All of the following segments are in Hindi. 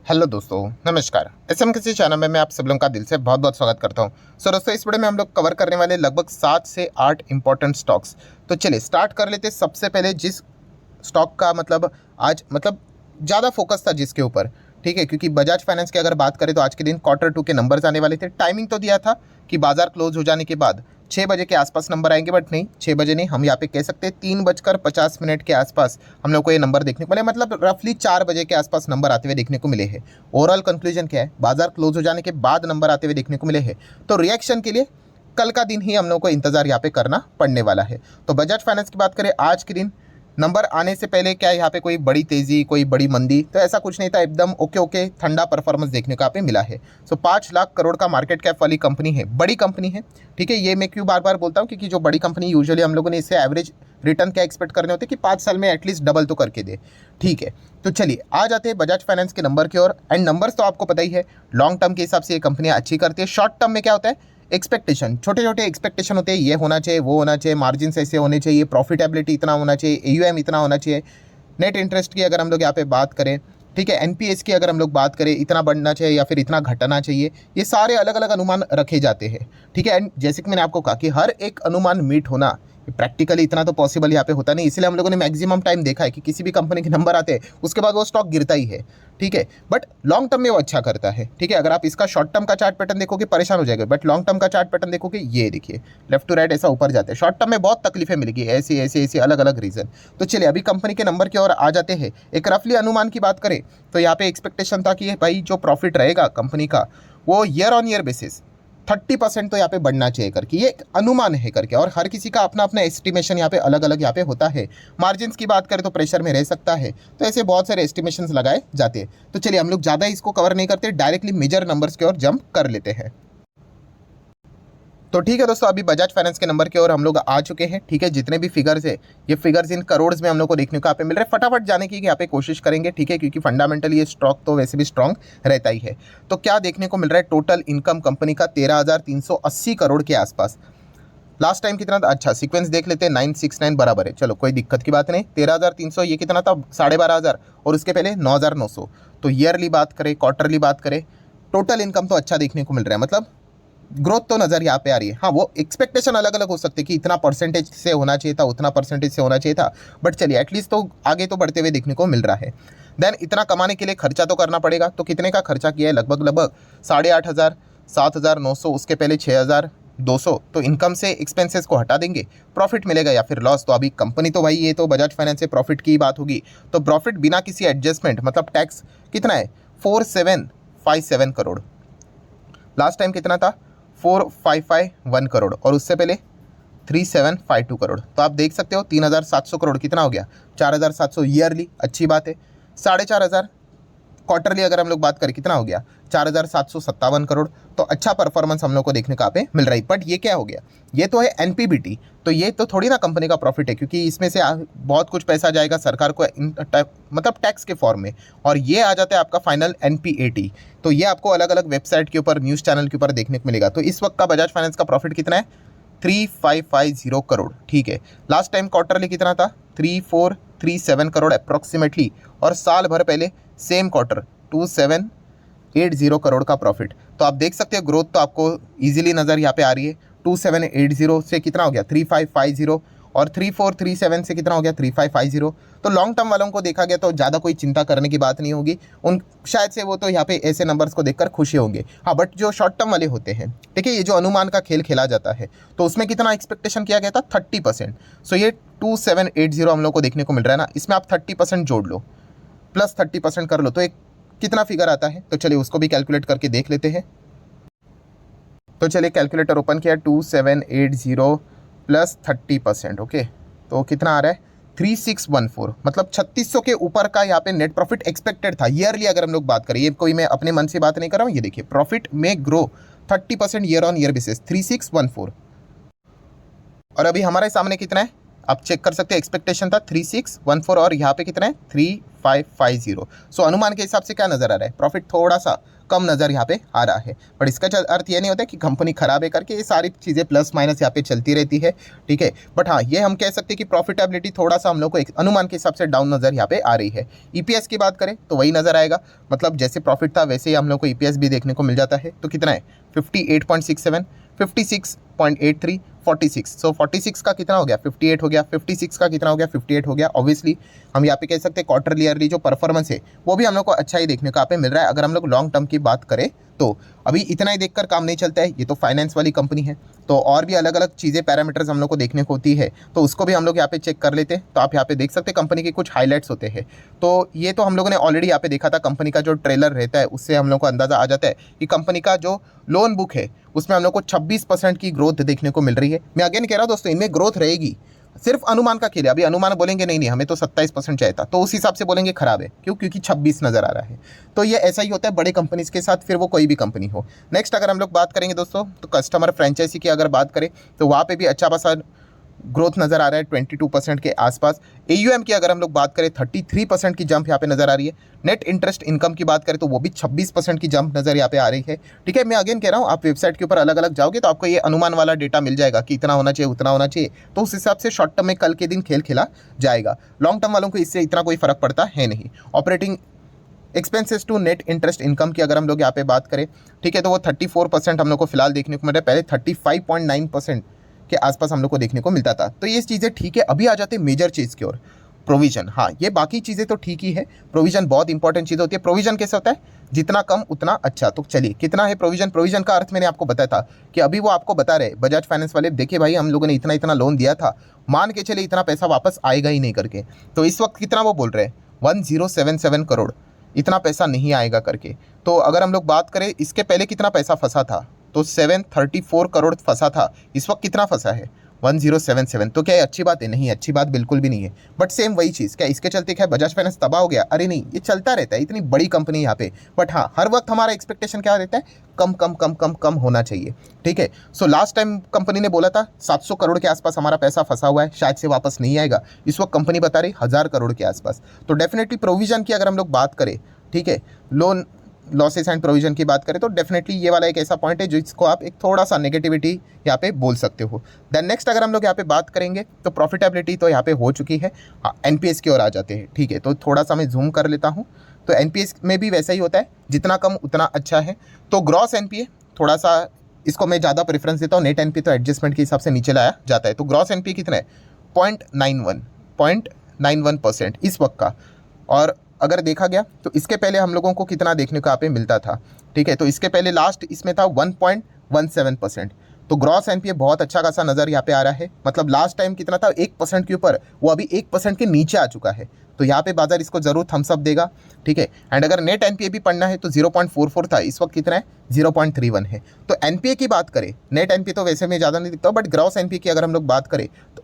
हेलो दोस्तों, नमस्कार। एसएम किसी चैनल में मैं आप सब लोगों का दिल से बहुत बहुत स्वागत करता हूं। दोस्तों, इस वीडियो में हम लोग कवर करने वाले लगभग 7 से 8 इंपॉर्टेंट स्टॉक्स। तो चलिए स्टार्ट कर लेते हैं। सबसे पहले जिस स्टॉक का आज ज़्यादा फोकस था जिसके ऊपर, ठीक है, क्योंकि बजाज फाइनेंस की अगर बात करें तो आज के दिन Q2 के नंबर्स आने वाले थे। टाइमिंग तो दिया था कि बाजार क्लोज हो जाने के बाद 6 बजे के आसपास नंबर आएंगे, बट नहीं, 6 बजे नहीं, हम यहाँ पे कह सकते हैं 3:50 के आसपास हम लोग को ये नंबर देखने को मिले। मतलब रफली 4 बजे के आसपास नंबर आते हुए देखने को मिले हैं। ओवरऑल कंक्लूजन क्या है, बाजार क्लोज हो जाने के बाद नंबर आते हुए देखने को मिले हैं। तो रिएक्शन के लिए कल का दिन ही हम लोग को इंतजार यहाँ पे करना पड़ने वाला है। तो बजाज फाइनेंस की बात करें, आज के दिन नंबर आने से पहले क्या यहाँ पे कोई बड़ी तेजी, कोई बड़ी मंदी, तो ऐसा कुछ नहीं था। एकदम ओके ओके ठंडा परफॉर्मेंस देखने को यहाँ पे मिला है। 5 लाख करोड़ का मार्केट कैप वाली कंपनी है, बड़ी कंपनी है, ठीक है। ये मैं क्यों बार बार बोलता हूँ, क्योंकि जो बड़ी कंपनी यूजुअली हम लोगों ने इससे एवरेज रिटर्न क्या एक्सपेक्ट करने होते हैं कि 5 साल में एटलीस्ट डबल तो करके दे, ठीक है। तो चलिए आ जाते हैं बजाज फाइनेंस के नंबर की ओर। एंड नंबर्स तो आपको पता ही है, लॉन्ग टर्म के हिसाब से ये कंपनियाँ अच्छी करती है। शॉर्ट टर्म में क्या होता है, एक्सपेक्टेशन, छोटे छोटे एक्सपेक्टेशन होते हैं, ये होना चाहिए, वो होना चाहिए, मार्जिन ऐसे होने चाहिए, प्रॉफिटेबिलिटी इतना होना चाहिए, AUM इतना होना चाहिए, नेट इंटरेस्ट की अगर हम लोग यहाँ पे बात करें, ठीक है, NPS की अगर हम लोग बात करें, इतना बढ़ना चाहिए या फिर इतना घटना चाहिए। ये सारे अलग अलग अनुमान रखे जाते हैं, ठीक है। एंड जैसे कि मैंने आपको कहा कि हर एक अनुमान मीट होना प्रैक्टिकली इतना तो पॉसिबल यहाँ पे होता नहीं, इसलिए हम लोगों ने मैक्सिमम टाइम देखा है कि किसी भी कंपनी के नंबर आते हैं उसके बाद वो स्टॉक गिरता ही है, ठीक है। बट लॉन्ग टर्म में वो अच्छा करता है, ठीक है। अगर आप इसका शॉर्ट टर्म का चार्ट पैटर्न देखोगे परेशान हो जाएगा, बट लॉन्ग टर्म का चार्ट पैटर्न देखोगे, ये देखिए लेफ्ट टू राइट ऐसा ऊपर जाते हैं। शॉर्ट टर्म में बहुत तकलीफें मिलेगी, ऐसी ऐसी ऐसी अलग अलग रीजन। तो चलिए अभी कंपनी के नंबर की ओर आ जाते हैं। एक रफली अनुमान की बात करें तो यहाँ पे एक्सपेक्टेशन था कि भाई जो प्रॉफिट रहेगा कंपनी का वो ईयर ऑन ईयर बेसिस 30% तो यहाँ पे बढ़ना चाहिए करके, ये एक अनुमान है करके। और हर किसी का अपना अपना एस्टिमेशन यहाँ पे अलग अलग यहाँ पे होता है। मार्जिन्स की बात करें तो प्रेशर में रह सकता है, तो ऐसे बहुत सारे एस्टिमेशंस लगाए जाते हैं। तो चलिए हम लोग ज़्यादा इसको कवर नहीं करते, डायरेक्टली मेजर नंबर्स की ओर जंप कर लेते हैं। तो ठीक है दोस्तों, अभी बजाज फाइनेंस के नंबर की ओर हम लोग आ चुके हैं, ठीक है। जितने भी फिगर्स है ये फिगर्स इन करोड़ में हम लोग को देखने को यहाँ पे मिल रहे हैं। फटाफट जाने की यहाँ पे कोशिश करेंगे, ठीक है, क्योंकि फंडामेंटली ये स्टॉक तो वैसे भी स्ट्रॉन्ग रहता ही है। तो क्या देखने को मिल रहा है, टोटल इनकम कंपनी का 13,380 करोड़ के आसपास। लास्ट टाइम कितना था, अच्छा सीक्वेंस देख लेते हैं, 969 बराबर है, चलो कोई दिक्कत की बात नहीं। 13,300 ये कितना था, 12,500, और उसके पहले 9,900। तो ईयरली बात करें, क्वार्टरली बात करें, टोटल इनकम तो अच्छा देखने को मिल रहा है। मतलब ग्रोथ तो नज़र यहाँ पे आ रही है। हाँ, वो एक्सपेक्टेशन अलग अलग हो सकते कि इतना परसेंटेज से होना चाहिए था, उतना परसेंटेज से होना चाहिए था, बट चलिए एटलीस्ट तो आगे तो बढ़ते हुए देखने को मिल रहा है। देन इतना कमाने के लिए खर्चा तो करना पड़ेगा। तो कितने का खर्चा किया है, लगभग 8,500, 7,900, उसके पहले 6,200। तो इनकम से एक्सपेंसेस को हटा देंगे, प्रॉफिट मिलेगा या फिर लॉस। तो अभी कंपनी तो भाई ये तो बजाज फाइनेंस से प्रॉफिट की बात होगी, तो प्रॉफिट बिना किसी एडजस्टमेंट, मतलब टैक्स कितना है, 4,757 करोड़। लास्ट टाइम कितना था, 4,551 करोड़, और उससे पहले 3,752 करोड़। तो आप देख सकते हो 3,700 करोड़ कितना हो गया, 4,700 ईयरली, अच्छी बात है। 4,500 क्वार्टरली अगर हम लोग बात करें कितना हो गया, 4,757 करोड़। तो अच्छा परफॉर्मेंस हम लोग को देखने का पे मिल रहा है। बट ये क्या हो गया, ये तो है NPBT, तो ये तो थोड़ी ना कंपनी का प्रॉफिट है, क्योंकि इसमें से बहुत कुछ पैसा जाएगा सरकार को मतलब टैक्स के फॉर्म में, और ये आ जाता है आपका फाइनल NPAT। तो ये आपको अलग अलग वेबसाइट के ऊपर, न्यूज़ चैनल के ऊपर देखने को मिलेगा। तो इस वक्त का बजाज फाइनेंस का प्रॉफिट कितना है, 3,550 करोड़, ठीक है। लास्ट टाइम क्वार्टरली कितना था, 3,437 करोड़ अप्रॉक्सीमेटली, और साल भर पहले सेम क्वार्टर 2,780 करोड़ का प्रॉफिट। तो आप देख सकते हैं ग्रोथ तो आपको इजीली नज़र यहाँ पे आ रही है। 2,780 से कितना हो गया, 3,550, और 3,437 से कितना हो गया, 3,550। तो लॉन्ग टर्म वालों को देखा गया तो ज़्यादा कोई चिंता करने की बात नहीं होगी, उन शायद से वो तो यहाँ पे ऐसे नंबर्स को देखकर खुशी होंगे। हाँ, बट जो शॉर्ट टर्म वाले होते हैं, ठीक है, ये जो अनुमान का खेल खेला जाता है, तो उसमें कितना एक्सपेक्टेशन किया गया था, 30%। सो ये 2,780 हम लोग को देखने को मिल रहा है ना, इसमें आप 30% जोड़ लो, प्लस 30% कर लो, तो एक कितना फिगर आता है। तो चलिए उसको भी कैलकुलेट करके देख लेते हैं। तो चलिए कैलकुलेटर ओपन किया, 2,780 प्लस 30%, ओके, तो कितना आ रहा है, 3,614। मतलब 3,600 के ऊपर का यहाँ पे नेट प्रॉफिट एक्सपेक्टेड था ईयरली। अगर हम लोग बात करें, ये कोई मैं अपने मन से बात नहीं कर रहा हूँ, ये देखिए प्रॉफिट में grow 30% year on year basis, 3,614। और अभी हमारे सामने कितना है, आप चेक कर सकते हैं, एक्सपेक्टेशन था 3614 और यहाँ पे कितना है 3550। सो अनुमान के हिसाब से क्या नज़र आ रहा है, प्रॉफिट थोड़ा सा कम नज़र यहाँ पे आ रहा है, बट इसका अर्थ ये नहीं होता कि कंपनी खराब है करके, ये सारी चीज़ें प्लस माइनस यहाँ पे चलती रहती है, ठीक है। बट हाँ, ये हम कह सकते हैं कि प्रॉफिटेबिलिटी थोड़ा सा हम लोग को एक अनुमान के हिसाब से डाउन नज़र यहाँ पे आ रही है। ईपीएस की बात करें तो वही नज़र आएगा, मतलब जैसे प्रॉफिट था वैसे ही हम लोग को ईपीएस भी देखने को मिल जाता है। तो कितना है 58.67, 56.83, 46। सो 46 का कितना हो गया 58 हो गया, 56 का कितना हो गया 58 हो गया। ऑब्वियसली हम यहाँ पे कह सकते हैं क्वार्टरली ईयरली जो परफॉर्मेंस है वो भी हम लोग को अच्छा ही देखने को यहाँ पे मिल रहा है। अगर हम लोग लॉन्ग टर्म की बात करें तो अभी इतना ही देखकर काम नहीं चलता है, ये तो फाइनेंस वाली कंपनी है, तो और भी अलग अलग चीज़ें पैरामीटर्स हम लोग को देखने को होती है, तो उसको भी हम लोग यहाँ पे चेक कर लेते हैं। तो आप यहाँ पे देख सकते हैं कंपनी के कुछ हाईलाइट्स होते हैं। तो ये तो हम लोगों ने ऑलरेडी यहाँ पे देखा था, कंपनी का जो ट्रेलर रहता है उससे हम लोग को अंदाज़ा आ जाता है कि कंपनी का जो लोन बुक है उसमें हम लोग को 26% की ग्रोथ देखने को मिल रही है। मैं अगेन कह रहा हूँ दोस्तों, इनमें ग्रोथ रहेगी, सिर्फ अनुमान का खेल है। अभी अनुमान बोलेंगे नहीं हमें तो 27% चाहिए था, तो उस हिसाब से बोलेंगे खराब है, क्यों, क्योंकि 26 नज़र आ रहा है। तो ये ऐसा ही होता है बड़े कंपनीज के साथ, फिर वो कोई भी कंपनी हो। नेक्स्ट अगर हम लोग बात करेंगे दोस्तों, तो कस्टमर फ्रेंचाइजी की अगर बात करें तो वहाँ पे भी अच्छा खासा ग्रोथ नज़र आ रहा है 22% के आसपास। AUM की अगर हम लोग बात करें 33% की जंप यहाँ पे नज़र आ रही है। नेट इंटरेस्ट इनकम की बात करें तो वो भी 26% की जंप नज़र यहाँ पे आ रही है, ठीक है। मैं अगेन कह रहा हूँ, आप वेबसाइट के ऊपर अलग अलग जाओगे तो आपको ये अनुमान वाला डेटा मिल जाएगा कि इतना होना चाहिए उतना होना चाहिए, तो उस हिसाब से शॉर्ट टर्म में कल के दिन खेल खेला जाएगा। लॉन्ग टर्म वालों को इससे इतना कोई फर्क पड़ता है नहीं। Operating expenses to net interest income की अगर हम लोग यहाँ पे बात करें, ठीक है, तो वो 34% हम लोग को फिलहाल देखने को मिल रहा है, पहले 35.9% के आसपास हम लोग को देखने को मिलता था। तो ये चीज़ें ठीक है। अभी आ जाते हैं मेजर चीज़ की ओर, प्रोविजन। हाँ, ये बाकी चीज़ें तो ठीक ही है, प्रोविजन बहुत इंपॉर्टेंट चीज़ होती है। प्रोविजन कैसे होता है, जितना कम उतना अच्छा। तो चलिए, कितना है प्रोविजन, प्रोविजन का अर्थ मैंने आपको बताया था कि अभी वो आपको बता रहे बजाज फाइनेंस वाले, देखिए भाई हम लोगों ने इतना इतना लोन दिया था, मान के चले इतना पैसा वापस आएगा ही नहीं करके। तो इस वक्त कितना वो बोल रहे हैं 1077 करोड़, इतना पैसा नहीं आएगा करके। तो अगर हम लोग बात करें इसके पहले कितना पैसा फंसा था, तो 734 करोड़ फंसा था। इस वक्त कितना फंसा है 1077। तो क्या ये अच्छी बात है, नहीं, अच्छी बात बिल्कुल भी नहीं है। बट सेम वही चीज़, क्या इसके चलते क्या बजाज फाइनेंस तबाह हो गया, अरे नहीं, ये चलता रहता है, इतनी बड़ी कंपनी यहाँ पे। बट हाँ, हर वक्त हमारा एक्सपेक्टेशन क्या रहता है, कम कम कम कम कम होना चाहिए, ठीक है। सो लास्ट टाइम कंपनी ने बोला था 700 करोड़ के आसपास हमारा पैसा फंसा हुआ है, शायद से वापस नहीं आएगा। इस वक्त कंपनी बता रही 1000 करोड़ के आसपास। तो डेफिनेटली प्रोविजन की अगर हम लोग बात करें, ठीक है, लोन लॉसेस एंड प्रोविजन की बात करें तो डेफिनेटली ये वाला एक ऐसा पॉइंट है जिसको आप एक थोड़ा सा नेगेटिविटी यहाँ पे बोल सकते हो। देन नेक्स्ट अगर हम लोग यहाँ पे बात करेंगे तो प्रॉफिटेबिलिटी तो यहाँ पे हो चुकी है। हाँ, एनपीएस की ओर आ जाते हैं, ठीक है। तो थोड़ा सा मैं जूम कर लेता हूँ, तो एनपीएस में भी वैसा ही होता है, जितना कम उतना अच्छा है। तो ग्रॉस एनपीए थोड़ा सा, इसको मैं ज़्यादा प्रेफरेंस देता हूँ, नेट एनपीए तो एडजस्टमेंट के हिसाब से नीचे लाया जाता है। तो ग्रॉस एनपीए कितना है 0.91% इस वक्त का। और अगर देखा गया तो इसके पहले हम लोगों को कितना देखने को यहाँ पे मिलता था, ठीक है। तो इसके पहले लास्ट इसमें था 1.17%। तो ग्रॉस एनपीए बहुत अच्छा खासा नज़र यहाँ पे आ रहा है, मतलब लास्ट टाइम कितना था 1% के ऊपर, वो अभी 1% के नीचे आ चुका है। तो यहाँ पे बाजार इसको ज़रूर थम्स अप देगा, ठीक है। एंड अगर नेट एनपीए भी पढ़ना है तो 0.44 था, इस वक्त कितना है 0.31 है। तो एनपीए की बात करें, नेट एनपीए तो वैसे में ज़्यादा नहीं दिखता, बट ग्रॉस एनपीए की अगर हम लोग बात करें तो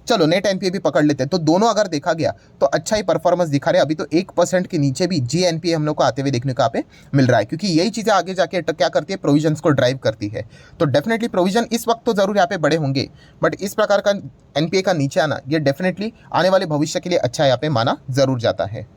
चलो नेट एनपीए भी पकड़ लेते हैं। तो दोनों अगर देखा गया तो अच्छा ही परफॉर्मेंस दिखा रहे हैं। अभी तो 1% के नीचे भी जी एनपीए हम लोग को आते हुए देखने को यहाँ पे मिल रहा है, क्योंकि यही चीज़ें आगे जाके क्या करती है, प्रोविजंस को ड्राइव करती है। तो डेफिनेटली प्रोविजन इस वक्त तो ज़रूर यहाँ पे बड़े होंगे, बट इस प्रकार का एनपीए का नीचे आना ये डेफिनेटली आने वाले भविष्य के लिए अच्छा यहाँ पे माना ज़रूर जाता है।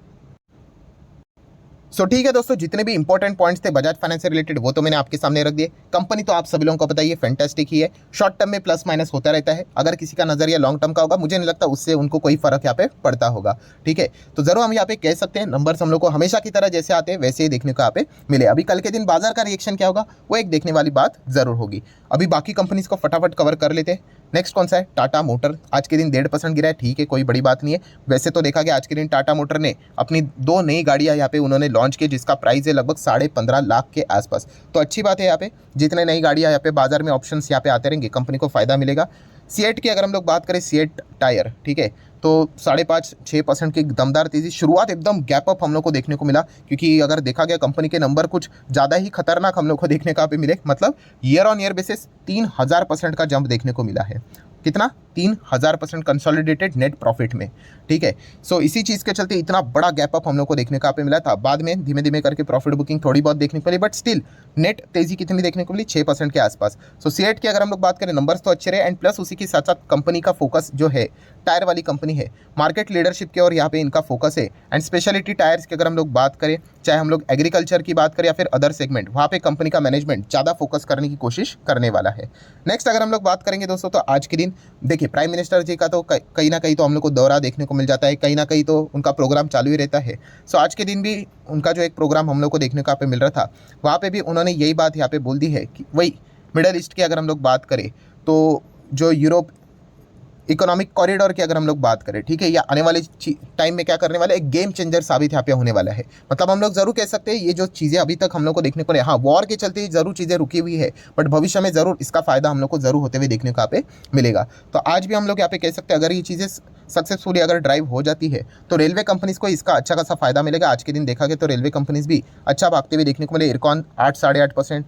सो ठीक है दोस्तों, जितने भी इंपॉर्टेंट पॉइंट्स थे बजाज फाइनेंस से रिलेटेड वो तो मैंने आपके सामने रख दिए। कंपनी तो आप सभी लोगों को पता ही है, फैंटास्टिक ही है। शॉर्ट टर्म में प्लस माइनस होता रहता है, अगर किसी का नजरिया लॉन्ग टर्म का होगा मुझे नहीं लगता उससे उनको कोई फर्क यहाँ पे पड़ता होगा, ठीक है। तो जरूर हम यहाँ पे कह सकते हैं नंबर्स हम लोग को हमेशा की तरह जैसे आते हैं वैसे ही देखने को यहाँ पे मिले। अभी कल के दिन बाजार का रिएक्शन क्या होगा वो एक देखने वाली बात जरूर होगी। अभी बाकी कंपनीज को फटाफट कवर कर लेते हैं। नेक्स्ट कौन सा है, टाटा मोटर। आज के दिन 1.5% गिरा है, ठीक है, कोई बड़ी बात नहीं है। वैसे तो देखा गया आज के दिन टाटा मोटर ने अपनी 2 नई गाड़ियां यहाँ पे उन्होंने लॉन्च की, जिसका प्राइस है लगभग 15.5 लाख के आसपास। तो अच्छी बात है, यहाँ पे जितने नई गाड़ियां यहाँ पे बाजार में ऑप्शंस यहाँ पे आते रहेंगे कंपनी को फायदा मिलेगा। सीएट की अगर हम लोग बात करें, सीएट टायर, ठीक है, तो 5.5-6% की दमदार तेज़ी, शुरुआत एकदम गैप अप हम लोग को देखने को मिला, क्योंकि अगर देखा गया कंपनी के नंबर कुछ ज़्यादा ही खतरनाक हम लोग को देखने का पे मिले, मतलब ईयर ऑन ईयर बेसिस 3000% का जंप देखने को मिला है। कितना 3000% कंसोलिडेटेड नेट प्रॉफिट में, ठीक है। सो इसी चीज़ के चलते इतना बड़ा गैप अप हम लोग को देखने का पे मिला था। बाद में धीमे धीमे करके प्रॉफिट बुकिंग थोड़ी बहुत देखने को मिली, बट स्टिल नेट तेजी कितनी देखने को मिली, 6% के आसपास। सो सीएट की अगर हम लोग बात करें, नंबर्स तो अच्छे रहे, एंड प्लस उसी के साथ साथ कंपनी का फोकस जो है टायर वाली कंपनी है, मार्केट लीडरशिप के और यहाँ पे इनका फोकस है। एंड स्पेशलिटी टायर्स की अगर हम लोग बात करें, चाहे हम लोग एग्रीकल्चर की बात करें या फिर अदर सेगमेंट, वहाँ पे कंपनी का मैनेजमेंट ज़्यादा फोकस करने की कोशिश करने वाला है। नेक्स्ट अगर हम लोग बात करेंगे दोस्तों, तो आज के दिन देखिए प्राइम मिनिस्टर जी का तो कहीं ना कहीं तो हम लोग को दौरा देखने को मिल जाता है, कहीं ना कहीं तो उनका प्रोग्राम चालू ही रहता है। सो आज के दिन भी उनका जो एक प्रोग्राम हम लोग को देखने को यहाँ पे मिल रहा था, वहाँ पे भी उन्होंने यही बात यहाँ पे बोल दी है कि वही मिडल ईस्ट की अगर हम लोग बात करें, तो जो यूरोप इकोनॉमिक कॉरिडोर की अगर हम लोग बात करें, ठीक है, या आने वाले टाइम में क्या करने वाला है, एक गेम चेंजर साबित यहाँ पे होने वाला है। मतलब हम लोग जरूर कह सकते हैं ये जो चीज़ें अभी तक हम लोग को देखने को नहीं, हाँ वॉर के चलते जरूर चीज़ें रुकी हुई है, बट भविष्य में जरूर इसका फायदा हम लोग को जरूर होते हुए देखने को यहाँ पे मिलेगा। तो आज भी हम लोग यहाँ पे कह सकते हैं अगर ये चीज़ें सक्सेसफुली अगर ड्राइव हो जाती है तो रेलवे कंपनीज को इसका अच्छा खासा फायदा मिलेगा। आज के दिन देखा गया तो रेलवे कंपनीज भी अच्छा भागते हुए देखने को मिले। इरकॉन 8-8.5%,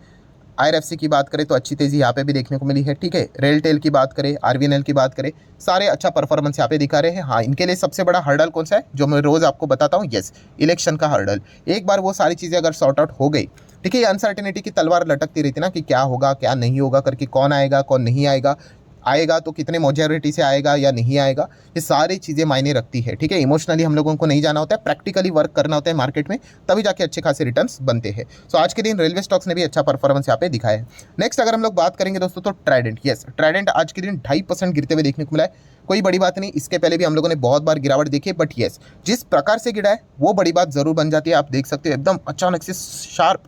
आईआरएफसी की बात करें तो अच्छी तेज़ी यहाँ पे भी देखने को मिली है, ठीक है। रेलटेल की बात करें, आरवीएनएल की बात करें, सारे अच्छा परफॉर्मेंस यहाँ पे दिखा रहे हैं। हाँ, इनके लिए सबसे बड़ा हर्डल कौन सा है जो मैं रोज़ आपको बताता हूँ, यस, इलेक्शन का हर्डल। एक बार वो सारी चीज़ें अगर सॉर्ट आउट हो गई, ठीक है, ये अनसर्टेनिटी की तलवार लटकती रहती ना कि क्या होगा क्या नहीं होगा करके, कौन आएगा कौन नहीं आएगा, आएगा तो कितने मेजॉरिटी से आएगा या नहीं आएगा, ये सारी चीज़ें मायने रखती है, ठीक है। इमोशनली हम लोगों को नहीं जाना होता है, प्रैक्टिकली वर्क करना होता है मार्केट में, तभी जाके अच्छे खासे रिटर्न्स बनते हैं। सो आज के दिन रेलवे स्टॉक्स ने भी अच्छा परफॉर्मेंस यहाँ पे दिखाया है। नेक्स्ट अगर हम लोग बात करेंगे दोस्तों, तो ट्राइडेंट, यस, ट्राइडेंट आज के दिन 2.5% गिरते हुए देखने को मिला है। कोई बड़ी बात नहीं, इसके पहले भी हम लोगों ने बहुत बार गिरावट देखी है, बट यस जिस प्रकार से गिरा है वो बड़ी बात जरूर बन जाती है। आप देख सकते हो एकदम अचानक से शार्प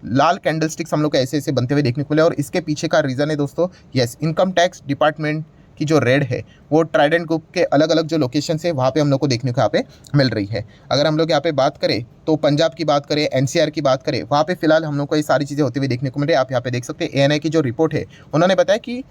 लाल कैंडलस्टिक्स हम लोग को ऐसे ऐसे बनते हुए देखने को मिले, और इसके पीछे का रीज़न है दोस्तों, यस, इनकम टैक्स डिपार्टमेंट की जो रेड है वो ट्राइडेंट ग्रुप के अलग अलग जो लोकेशन है वहाँ पे हम लोग को देखने को यहाँ पे मिल रही है। अगर हम लोग यहाँ पे बात करें तो पंजाब की बात करें, एनसीआर की बात करें, वहाँ पे फिलहाल हम लोग को ये सारी चीज़ें होती हुई देखने को मिल रही है। आप यहाँ पे देख सकते हैं एएनआई की जो रिपोर्ट है, उन्होंने बताया कि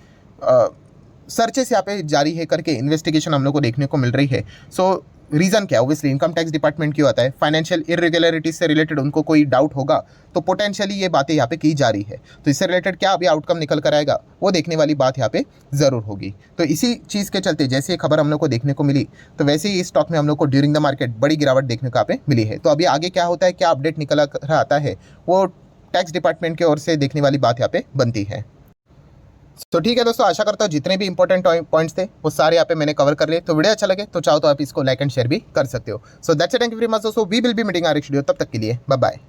सर्चेस यहाँ पे जारी है करके इन्वेस्टिगेशन हम लोग को देखने को मिल रही है। सो रीज़न क्या, ऑब्वियसली इनकम टैक्स डिपार्टमेंट क्यों आता है, फाइनेंशियल इरेगुलरिटीज से रिलेटेड उनको कोई डाउट होगा तो पोटेंशियली ये बातें यहाँ पे की जा रही है। तो इससे रिलेटेड क्या अभी आउटकम निकल कर आएगा वो देखने वाली बात यहाँ पे ज़रूर होगी। तो इसी चीज़ के चलते जैसे ये खबर हम लोग को देखने को मिली, तो वैसे ही इस स्टॉक में हम लोग को ड्यूरिंग द मार्केट बड़ी गिरावट देखने को यहाँ पे मिली है। तो अभी आगे क्या होता है, क्या अपडेट निकल कर आता है, वो टैक्स डिपार्टमेंट की ओर से देखने वाली बात यहाँ पे बनती है। तो ठीक है दोस्तों, आशा करता हूँ जितने भी इंपॉर्टेंट पॉइंट्स थे वो सारे यहाँ पे मैंने कवर कर लिए। तो वीडियो अच्छा लगे तो चाहो तो आप इसको लाइक एंड शेयर भी कर सकते हो। So that's it, thank you very much दोस्तों, we will be meeting our next video, तब तक के लिए बाय बाय।